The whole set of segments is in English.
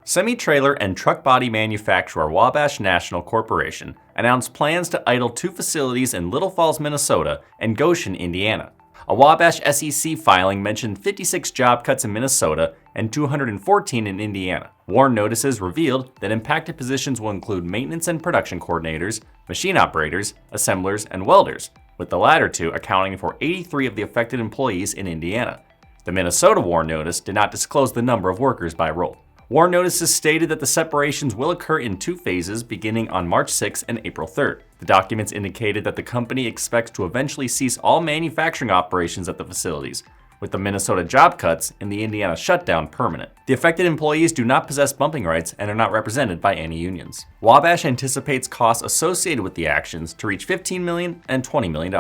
Semitrailer and truck body manufacturer Wabash National Corporation announced plans to idle two facilities in Little Falls, Minnesota and Goshen, Indiana. A Wabash SEC filing mentioned 56 job cuts in Minnesota and 214 in Indiana. WARN notices revealed that impacted positions will include maintenance and production coordinators, machine operators, assemblers, and welders, with the latter two accounting for 83 of the affected employees in Indiana. The Minnesota WARN notice did not disclose the number of workers by role. WARN notices stated that the separations will occur in two phases beginning on March 6 and April 3rd. The documents indicated that the company expects to eventually cease all manufacturing operations at the facilities, with the Minnesota job cuts and the Indiana shutdown permanent. The affected employees do not possess bumping rights and are not represented by any unions. Wabash anticipates costs associated with the actions to reach $15 million and $20 million.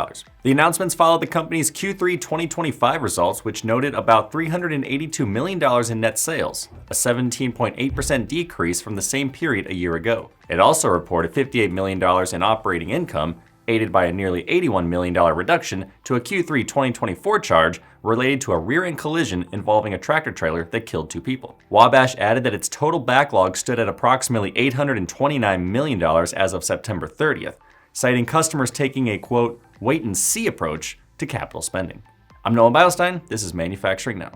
The announcements followed the company's Q3 2025 results, which noted about $382 million in net sales, a 17.8% decrease from the same period a year ago. It also reported $58 million in operating income, aided by a nearly $81 million reduction to a Q3 2024 charge related to a rear-end collision involving a tractor trailer that killed two people. Wabash added that its total backlog stood at approximately $829 million as of September 30th, citing customers taking a, quote, wait-and-see approach to capital spending. I'm Noah Beilstein. This is Manufacturing Now.